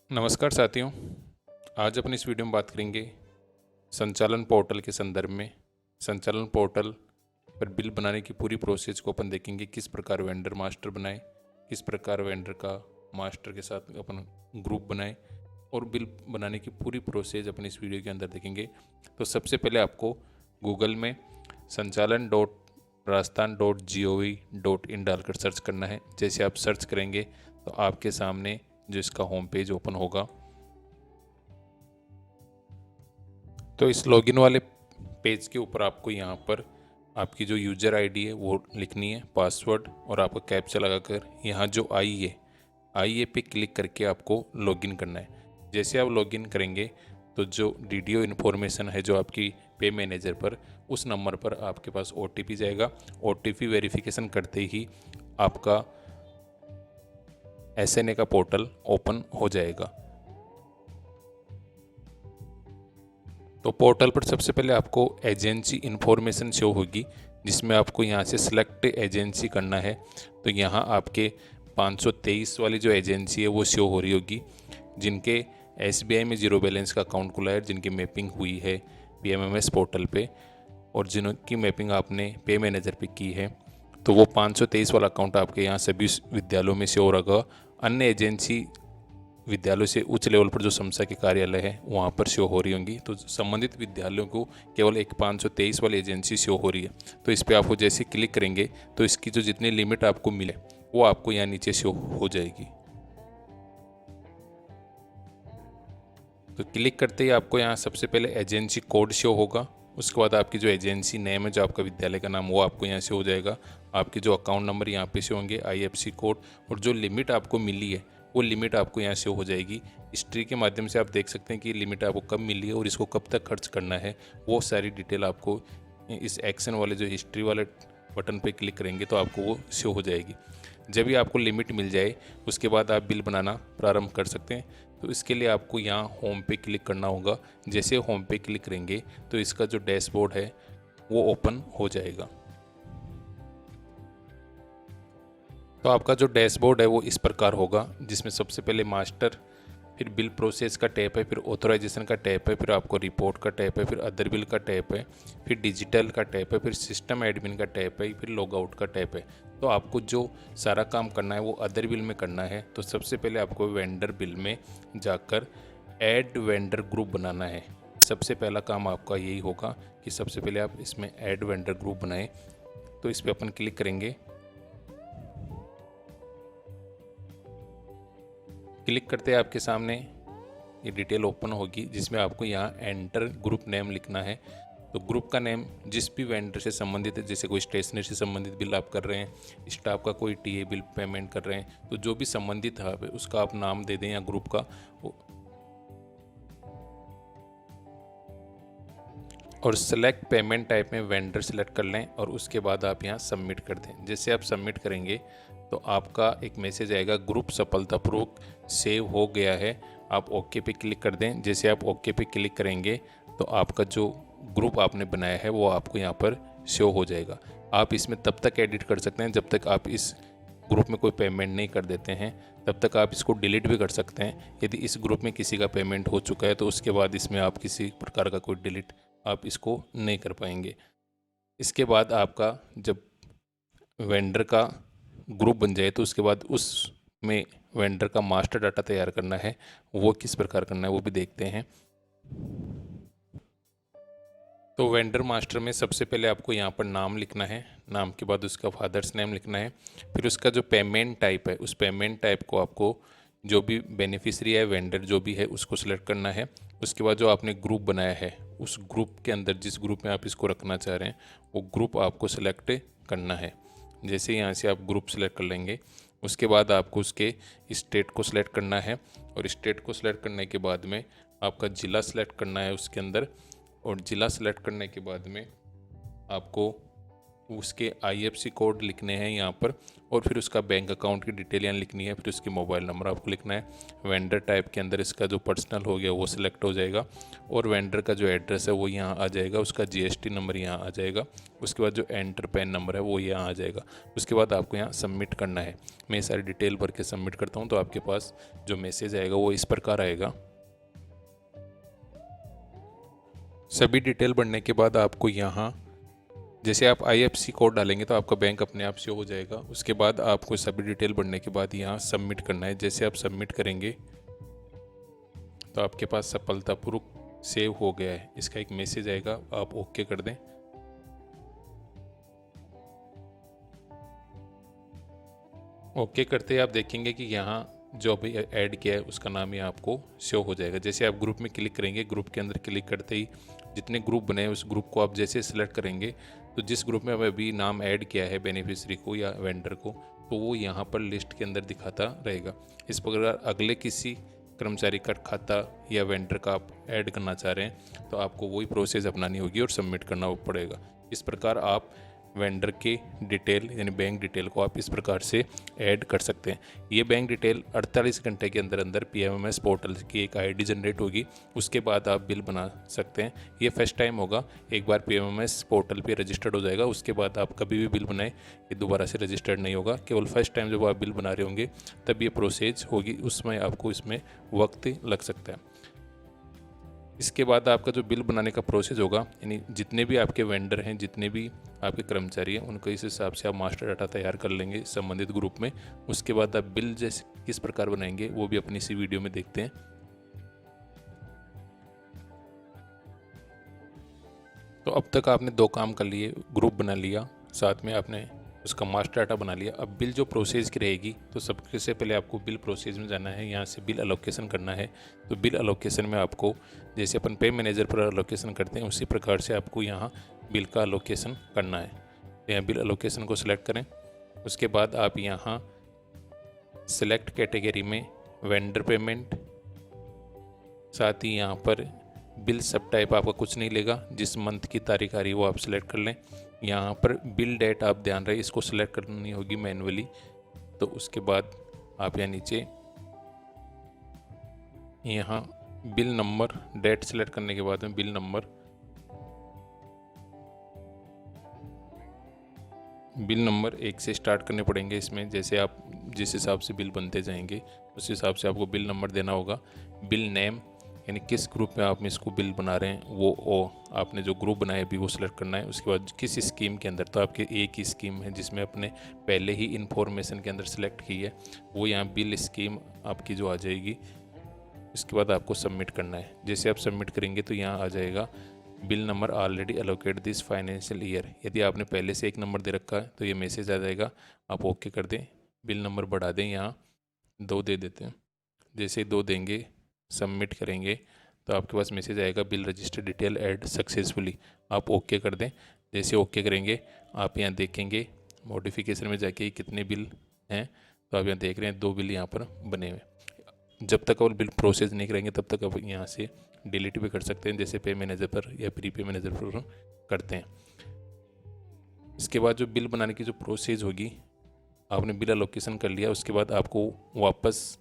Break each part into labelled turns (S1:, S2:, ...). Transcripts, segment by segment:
S1: नमस्कार साथियों। आज अपन इस वीडियो में बात करेंगे संचालन पोर्टल के संदर्भ में। संचालन पोर्टल पर बिल बनाने की पूरी प्रोसेस को अपन देखेंगे, किस प्रकार वेंडर मास्टर बनाए, किस प्रकार वेंडर का मास्टर के साथ अपन ग्रुप बनाए और बिल बनाने की पूरी प्रोसेस अपन इस वीडियो के अंदर देखेंगे। तो सबसे पहले आपको गूगल में sanchalan.rajasthan.gov.in डालकर सर्च करना है। जैसे आप सर्च करेंगे तो आपके सामने जो इसका होम पेज ओपन होगा, तो इस लॉगिन वाले पेज के ऊपर आपको यहाँ पर आपकी जो यूज़र आईडी है वो लिखनी है, पासवर्ड और आपका कैप्चा लगाकर यहाँ जो आई है पे क्लिक करके आपको लॉगिन करना है। जैसे आप लॉगिन करेंगे तो जो डीडीओ इन्फॉर्मेशन है जो आपकी पे मैनेजर पर, उस नंबर पर आपके पास ओटीपी जाएगा। ओटीपी वेरिफिकेशन करते ही आपका एसएनए का पोर्टल ओपन हो जाएगा। तो पोर्टल पर सबसे पहले आपको एजेंसी इन्फॉर्मेशन शो होगी, जिसमें आपको यहाँ से सिलेक्ट एजेंसी करना है। तो यहाँ आपके 523 वाली जो एजेंसी है वो शो हो रही होगी, जिनके एसबीआई में जीरो बैलेंस का अकाउंट खुला है, जिनकी मैपिंग हुई है पीएमएमएस पोर्टल पे और जिनकी मैपिंग आपने पे मैनेजर पे की है। तो वो 523 वाला अकाउंट आपके यहाँ सभी विद्यालयों में शो होगा। अन्य एजेंसी विद्यालयों से उच्च लेवल पर जो समसा के कार्यालय है वहाँ पर शो हो रही होंगी। तो संबंधित विद्यालयों को केवल एक 523 वाली एजेंसी शो हो रही है। तो इस पर आपको जैसे क्लिक करेंगे तो इसकी जो जितनी लिमिट आपको मिले वो आपको यहाँ नीचे शो हो जाएगी। तो क्लिक करते ही आपको यहाँ सबसे पहले एजेंसी कोड शो होगा। उसके बाद आपकी जो एजेंसी नेम है, जो आपका विद्यालय का नाम, वो आपको यहाँ से हो जाएगा। आपके जो अकाउंट नंबर यहाँ पे से होंगे, आईएफएससी कोड और जो लिमिट आपको मिली है वो लिमिट आपको यहाँ से हो जाएगी। हिस्ट्री के माध्यम से आप देख सकते हैं कि लिमिट आपको कब मिली है और इसको कब तक खर्च करना है। वो सारी डिटेल आपको इस एक्शन वाले जो हिस्ट्री वाले बटन पे क्लिक करेंगे तो आपको वो शो हो जाएगी। जब भी आपको लिमिट मिल जाए उसके बाद आप बिल बनाना प्रारंभ कर सकते हैं। तो इसके लिए आपको यहाँ होम पे क्लिक करना होगा। जैसे होम पे क्लिक करेंगे तो इसका जो डैशबोर्ड है वो ओपन हो जाएगा। तो आपका जो डैशबोर्ड है वो इस प्रकार होगा, जिसमें सबसे पहले मास्टर, फिर बिल प्रोसेस का टैब है, फिर ऑथराइजेशन का टैब है, फिर आपको रिपोर्ट का टैब है, फिर अदर बिल का टैब है, फिर डिजिटल का टैब है, फिर सिस्टम एडमिन का टैब है, फिर लॉग आउट का टैब है। तो आपको जो सारा काम करना है वो अदर बिल में करना है। तो सबसे पहले आपको वेंडर बिल में जाकर ऐड वेंडर ग्रुप बनाना है। सबसे पहला काम आपका यही होगा कि सबसे पहले आप इसमें ऐड वेंडर ग्रुप बनाएं। तो इस पर अपन क्लिक करेंगे। क्लिक करते हैं आपके सामने ये डिटेल ओपन होगी, जिसमें आपको यहाँ एंटर ग्रुप नेम लिखना है। तो ग्रुप का नेम जिस भी वेंडर से संबंधित है, जैसे कोई स्टेशनरी से संबंधित बिल आप कर रहे हैं, स्टाफ का कोई टीए बिल पेमेंट कर रहे हैं, तो जो भी संबंधित है उसका आप नाम दे दें या ग्रुप का, और सेलेक्ट पेमेंट टाइप में वेंडर सेलेक्ट कर लें और उसके बाद आप यहाँ सबमिट कर दें। जैसे आप सबमिट करेंगे तो आपका एक मैसेज आएगा, ग्रुप सफलतापूर्वक सेव हो गया है, आप ओके पे क्लिक कर दें। जैसे आप ओके पे क्लिक करेंगे तो आपका जो ग्रुप आपने बनाया है वो आपको यहाँ पर शो हो जाएगा। आप इसमें तब तक एडिट कर सकते हैं जब तक आप इस ग्रुप में कोई पेमेंट नहीं कर देते हैं, तब तक आप इसको डिलीट भी कर सकते हैं। यदि इस ग्रुप में किसी का पेमेंट हो चुका है तो उसके बाद इसमें आप किसी प्रकार का कोई डिलीट आप इसको नहीं कर पाएंगे। इसके बाद आपका जब वेंडर का ग्रुप बन जाए तो उसके बाद उसमें वेंडर का मास्टर डाटा तैयार करना है। वो किस प्रकार करना है वो भी देखते हैं। तो वेंडर मास्टर में सबसे पहले आपको यहाँ पर नाम लिखना है, नाम के बाद उसका फादर्स नेम लिखना है, फिर उसका जो पेमेंट टाइप है उस पेमेंट टाइप को आपको जो भी बेनिफिशियरी है वेंडर जो भी है उसको सिलेक्ट करना है। उसके बाद जो आपने ग्रुप बनाया है उस ग्रुप के अंदर जिस ग्रुप में आप इसको रखना चाह रहे हैं वो ग्रुप आपको सिलेक्ट करना है। जैसे यहाँ से आप ग्रुप सेलेक्ट कर लेंगे उसके बाद आपको उसके स्टेट को सिलेक्ट करना है और स्टेट को सिलेक्ट करने के बाद में आपका ज़िला सेलेक्ट करना है उसके अंदर, और ज़िला सेलेक्ट करने के बाद में आपको उसके IFSC कोड लिखने हैं यहाँ पर, और फिर उसका बैंक अकाउंट की डिटेल यहाँ लिखनी है, फिर उसकी मोबाइल नंबर आपको लिखना है। वेंडर टाइप के अंदर इसका जो पर्सनल हो गया वो सिलेक्ट हो जाएगा, और वेंडर का जो एड्रेस है वो यहाँ आ जाएगा, उसका GST नंबर यहाँ आ जाएगा, उसके बाद जो एंटर पैन नंबर है वो यहाँ आ जाएगा। उसके बाद आपको यहाँ सबमिट करना है। मैं सारी डिटेल भर के सबमिट करता हूँ, तो आपके पास जो मैसेज आएगा वो इस प्रकार आएगा। सभी डिटेल भरने के बाद आपको यहाँ जैसे आप IFSC कोड डालेंगे तो आपका बैंक अपने आप शो हो जाएगा। उसके बाद आपको सभी डिटेल भरने के बाद यहाँ सबमिट करना है। जैसे आप सबमिट करेंगे तो आपके पास सफलतापूर्वक सेव हो गया है, इसका एक मैसेज आएगा, आप ओके कर दें। ओके करते ही आप देखेंगे कि यहाँ जो अभी ऐड किया है उसका नाम यहाँ आपको शो हो जाएगा। जैसे आप ग्रुप में क्लिक करेंगे, ग्रुप के अंदर क्लिक करते ही जितने ग्रुप बने हैं उस ग्रुप को आप जैसे सेलेक्ट करेंगे तो जिस ग्रुप में अभी नाम ऐड किया है बेनिफिशियरी को या वेंडर को, तो वो यहाँ पर लिस्ट के अंदर दिखाता रहेगा। इस प्रकार अगले किसी कर्मचारी का खाता या वेंडर का आप ऐड करना चाह रहे हैं तो आपको वही प्रोसेस अपनानी होगी और सबमिट करना पड़ेगा। इस प्रकार आप वेंडर के डिटेल यानी बैंक डिटेल को आप इस प्रकार से ऐड कर सकते हैं। ये बैंक डिटेल 48 घंटे के अंदर अंदर PMMS पोर्टल की एक ID जनरेट होगी, उसके बाद आप बिल बना सकते हैं। ये फर्स्ट टाइम होगा, एक बार PMMS पोर्टल पे रजिस्टर्ड हो जाएगा, उसके बाद आप कभी भी बिल बनाएं ये दोबारा से रजिस्टर्ड नहीं होगा। केवल फर्स्ट टाइम जब आप बिल बना रहे होंगे तब ये प्रोसेस होगी, उसमें आपको इसमें वक्त लग सकता है। इसके बाद आपका जो बिल बनाने का प्रोसेस होगा, यानी जितने भी आपके वेंडर हैं, जितने भी आपके कर्मचारी हैं, उनको इस हिसाब से आप मास्टर डाटा तैयार कर लेंगे संबंधित ग्रुप में। उसके बाद आप बिल जैसे किस प्रकार बनाएंगे वो भी अपनी इसी वीडियो में देखते हैं। तो अब तक आपने 2 काम कर लिए, ग्रुप बना लिया, साथ में आपने उसका मास्टर डाटा बना लिया। अब बिल जो प्रोसेस की रहेगी तो सबसे पहले आपको बिल प्रोसेस में जाना है, यहाँ से बिल अलोकेशन करना है। तो बिल अलोकेशन में आपको जैसे अपन पे मैनेजर पर अलोकेशन करते हैं उसी प्रकार से आपको यहाँ बिल का अलोकेशन करना है। तो यहाँ बिल अलोकेशन को सिलेक्ट करें। उसके बाद आप यहाँ सिलेक्ट कैटेगरी में वेंडर पेमेंट, साथ ही यहाँ पर बिल सब टाइप आपका कुछ नहीं लेगा, जिस मंथ की तारीख आ रही है वो आप सिलेक्ट कर लें। यहाँ पर बिल डेट आप ध्यान रहे इसको सिलेक्ट करनी होगी मैन्युअली। तो उसके बाद आप यहाँ नीचे यहाँ बिल नंबर, डेट सिलेक्ट करने के बाद में बिल नंबर 1 से स्टार्ट करने पड़ेंगे इसमें। जैसे आप जिस हिसाब से बिल बनते जाएंगे उस हिसाब से आपको बिल नंबर देना होगा। बिल नेम यानी किस ग्रुप में आप इसको बिल बना रहे हैं वो आपने जो ग्रुप बनाया अभी वो सिलेक्ट करना है। उसके बाद किस स्कीम के अंदर, तो आपके एक ही स्कीम है जिसमें अपने पहले ही इन्फॉर्मेशन के अंदर सेलेक्ट की है, वो यहाँ बिल स्कीम आपकी जो आ जाएगी। इसके बाद आपको सबमिट करना है। जैसे आप सबमिट करेंगे तो यहाँ आ जाएगा bill number already allocate this financial year. यदि आपने पहले से 1 नंबर दे रखा है तो ये मैसेज आ जाएगा, आप ओके कर दें। बिल नंबर बढ़ा दें, यहाँ 2 दे देते हैं। जैसे 2 देंगे, सबमिट करेंगे तो आपके पास मैसेज आएगा bill register detail add successfully, आप ओके कर दें। जैसे ओके करेंगे आप यहाँ देखेंगे मॉडिफिकेशन में जाके कितने बिल हैं, तो आप यहाँ देख रहे हैं 2 बिल यहाँ पर बने हुए। जब तक आप बिल प्रोसेस नहीं करेंगे तब तक आप यहाँ से डिलीट भी कर सकते हैं, जैसे पे मैनेजर पर या प्री पे मैनेजर पर करते हैं। इसके बाद जो बिल बनाने की जो प्रोसेस होगी, आपने बिल एलोकेशन कर लिया, उसके बाद आपको वापस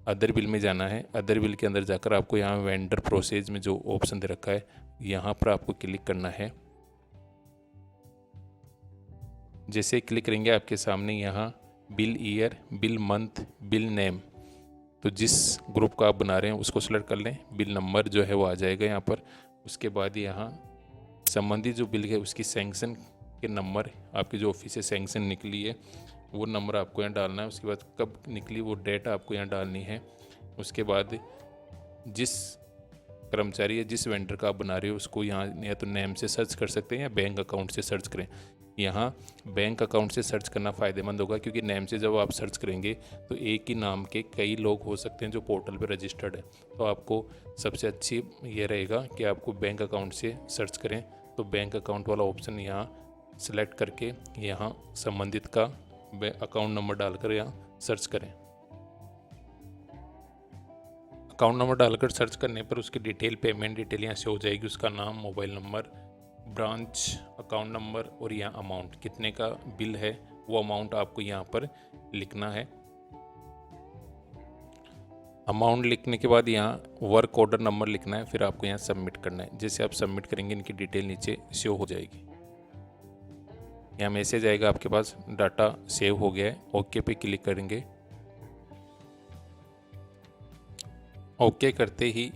S1: अदर बिल में जाना है। अदर बिल के अंदर जाकर आपको यहाँ वेंडर प्रोसेस में जो ऑप्शन दे रखा है यहाँ पर आपको क्लिक करना है। जैसे क्लिक करेंगे आपके सामने यहाँ bill year, bill month, bill name, तो जिस ग्रुप का आप बना रहे हैं उसको सेलेक्ट कर लें। बिल नंबर जो है वो आ जाएगा यहाँ पर। उसके बाद यहाँ संबंधित जो बिल है उसकी सैंक्शन के नंबर, आपकी जो ऑफिस से सैंक्शन निकली है वो नंबर आपको यहाँ डालना है। उसके बाद कब निकली वो डेट आपको यहाँ डालनी है। उसके बाद जिस कर्मचारी या जिस वेंडर का आप बना रहे हो उसको यहाँ या तो नेम से सर्च कर सकते हैं या बैंक अकाउंट से सर्च करें। यहाँ बैंक अकाउंट से सर्च करना फ़ायदेमंद होगा, क्योंकि नेम से जब आप सर्च करेंगे तो एक ही नाम के कई लोग हो सकते हैं जो पोर्टल पर रजिस्टर्ड है। तो आपको सबसे अच्छी ये रहेगा कि आपको बैंक अकाउंट से सर्च करें। तो बैंक अकाउंट वाला ऑप्शन यहाँ सेलेक्ट करके यहाँ संबंधित का अकाउंट नंबर डालकर यहाँ सर्च करें। अकाउंट नंबर डालकर सर्च करने पर उसकी डिटेल, पेमेंट डिटेल यहाँ से हो जाएगी, उसका नाम, mobile number, branch account number और यहाँ अमाउंट कितने का बिल है वो अमाउंट आपको यहाँ पर लिखना है। अमाउंट लिखने के बाद यहाँ वर्क ऑर्डर नंबर लिखना है, फिर आपको यहाँ सबमिट करना है। जैसे आप सबमिट करेंगे इनकी डिटेल नीचे शो हो जाएगी। यहाँ मैसेज आएगा आपके पास डाटा सेव हो गया है, ओके पे क्लिक करेंगे। ओके करते ही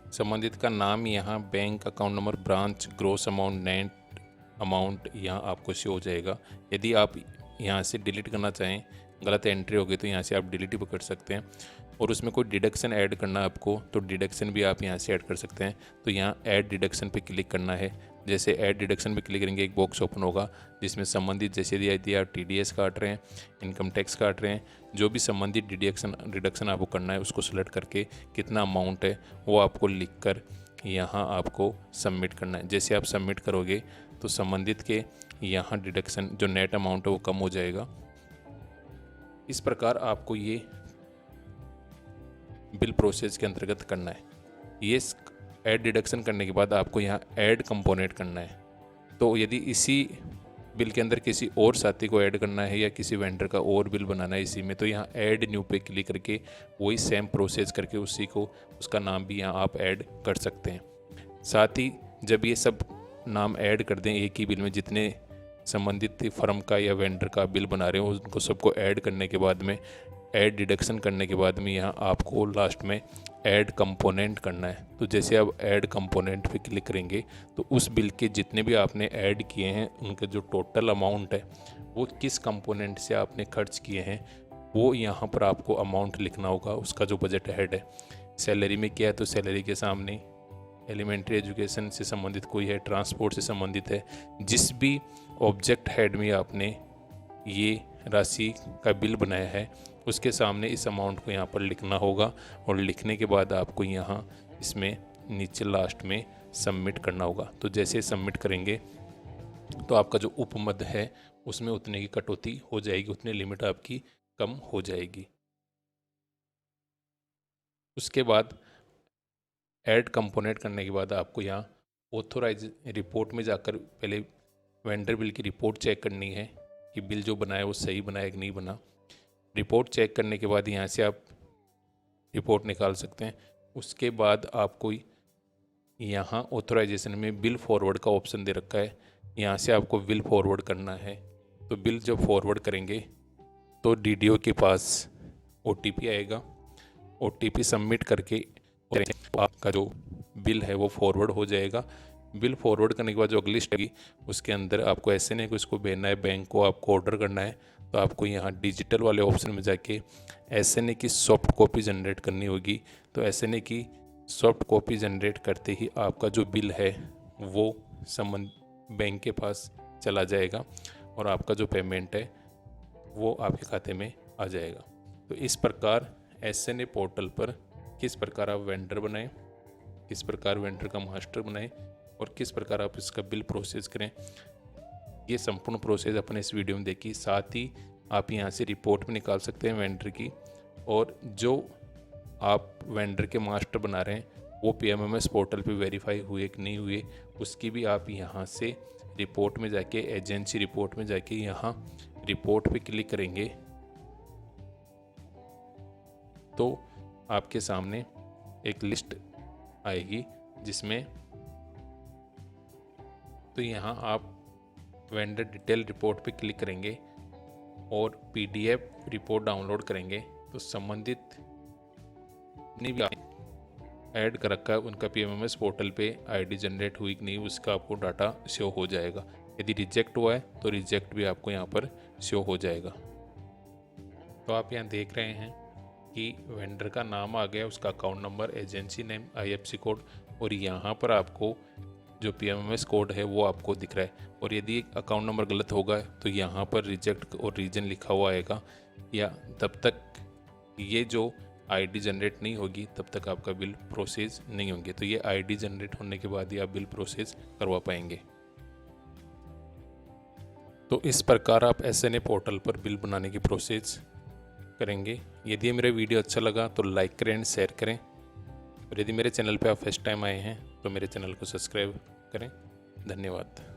S1: संबंधित का नाम यहाँ bank account number branch gross amount net amount यहाँ आपको शो हो जाएगा। यदि आप यहाँ से डिलीट करना चाहें, गलत एंट्री होगी तो यहाँ से आप डिलीट भी कर सकते हैं। और उसमें कोई डिडक्शन ऐड करना है आपको तो डिडक्शन भी आप यहाँ से ऐड कर सकते हैं। तो यहाँ ऐड डिडक्शन पे क्लिक करना है। जैसे ऐड डिडक्शन पे क्लिक करेंगे एक बॉक्स ओपन होगा जिसमें संबंधित, जैसे यदि आप TDS काट रहे हैं, इनकम टैक्स काट रहे हैं, जो भी संबंधित डिडक्शन आपको करना है उसको सेलेक्ट करके कितना अमाउंट है वो आपको लिख कर यहाँ आपको सबमिट करना है। जैसे आप सबमिट करोगे तो संबंधित के यहाँ डिडक्शन जो नेट अमाउंट है वो कम हो जाएगा। इस प्रकार आपको ये बिल प्रोसेस के अंतर्गत करना है। ये ऐड डिडक्शन करने के बाद आपको यहाँ ऐड कंपोनेंट करना है। तो यदि इसी बिल के अंदर किसी और साथी को ऐड करना है या किसी वेंडर का और बिल बनाना है इसी में, तो यहाँ ऐड न्यू पे क्लिक करके वही सेम प्रोसेस करके उसी को उसका नाम भी यहाँ आप ऐड कर सकते हैं। साथ ही जब ये सब नाम ऐड कर दें एक ही बिल में, जितने संबंधित फर्म का या वेंडर का बिल बना रहे हो उनको सबको ऐड करने के बाद में, ऐड डिडक्शन करने के बाद में यहाँ आपको लास्ट में ऐड कंपोनेंट करना है। तो जैसे आप ऐड कंपोनेंट पे क्लिक करेंगे तो उस बिल के जितने भी आपने ऐड किए हैं उनका जो टोटल अमाउंट है वो किस कंपोनेंट से आपने खर्च किए हैं वो यहाँ पर आपको अमाउंट लिखना होगा। उसका जो बजट हेड है, सैलरी में क्या है तो सैलरी के सामने, एलिमेंट्री एजुकेशन से संबंधित कोई है, ट्रांसपोर्ट से संबंधित है, जिस भी ऑब्जेक्ट हेड में आपने ये राशि का बिल बनाया है उसके सामने इस अमाउंट को यहाँ पर लिखना होगा। और लिखने के बाद आपको यहाँ इसमें नीचे लास्ट में सबमिट करना होगा। तो जैसे सबमिट करेंगे तो आपका जो उपमद है उसमें उतने की कटौती हो जाएगी, उतनी लिमिट आपकी कम हो जाएगी। उसके बाद ऐड कंपोनेंट करने के बाद आपको यहाँ ऑथोराइज रिपोर्ट में जाकर पहले वेंडर बिल की रिपोर्ट चेक करनी है कि बिल जो बनाया वो सही बनाया कि नहीं बना। रिपोर्ट चेक करने के बाद यहाँ से आप रिपोर्ट निकाल सकते हैं। उसके बाद आपको यहाँ ऑथराइजेशन में बिल फॉरवर्ड का ऑप्शन दे रखा है, यहाँ से आपको बिल फॉरवर्ड करना है। तो बिल जब फॉरवर्ड करेंगे तो DDO के पास OTP आएगा। OTP सबमिट करके आपका जो बिल है वो फॉरवर्ड हो जाएगा। बिल फॉरवर्ड करने के बाद जो अगली स्टेप उसके अंदर आपको SNA को इसको भेजना है, बैंक को आपको ऑर्डर करना है। तो आपको यहाँ डिजिटल वाले ऑप्शन में जाके SNA की सॉफ्ट कॉपी जनरेट करनी होगी। तो SNA की सॉफ्ट कॉपी जनरेट करते ही आपका जो बिल है वो संबंध बैंक के पास चला जाएगा और आपका जो पेमेंट है वो आपके खाते में आ जाएगा। तो इस प्रकार SNA पोर्टल पर किस प्रकार आप वेंडर बनाएं, किस प्रकार वेंडर का मास्टर बनाएं और किस प्रकार आप इसका बिल प्रोसेस करें, ये संपूर्ण प्रोसेस अपने इस वीडियो में देखी। साथ ही आप यहाँ से रिपोर्ट भी निकाल सकते हैं वेंडर की, और जो आप वेंडर के मास्टर बना रहे हैं वो PMMS पोर्टल पे वेरीफाई हुए कि नहीं हुए उसकी भी आप यहाँ से रिपोर्ट में जाके, एजेंसी रिपोर्ट में जाके यहाँ रिपोर्ट पे क्लिक करेंगे तो आपके सामने एक लिस्ट आएगी जिसमें, तो यहाँ आप वेंडर डिटेल रिपोर्ट पे क्लिक करेंगे और PDF रिपोर्ट डाउनलोड करेंगे तो संबंधित नहीं भी ऐड कर रखा है उनका PMMS पोर्टल पे ID जनरेट हुई कि नहीं उसका आपको डाटा शो हो जाएगा। यदि रिजेक्ट हुआ है तो रिजेक्ट भी आपको यहाँ पर शो हो जाएगा। तो आप यहाँ देख रहे हैं कि वेंडर का नाम आ गया, उसका account number, agency name, IFSC code, और यहाँ पर आपको जो PMMS कोड है वो आपको दिख रहा है। और यदि अकाउंट नंबर गलत होगा तो यहाँ पर रिजेक्ट और रीजन लिखा हुआ आएगा, या तब तक ये जो ID जनरेट नहीं होगी तब तक आपका बिल प्रोसेस नहीं होंगे। तो ये ID जनरेट होने के बाद ही आप बिल प्रोसेस करवा पाएंगे। तो इस प्रकार आप SNA पोर्टल पर बिल बनाने की प्रोसेस करेंगे। यदि मेरा वीडियो अच्छा लगा तो लाइक करें एंड शेयर करें, और यदि मेरे चैनल पे आप फर्स्ट टाइम आए हैं तो मेरे चैनल को सब्सक्राइब करें। धन्यवाद।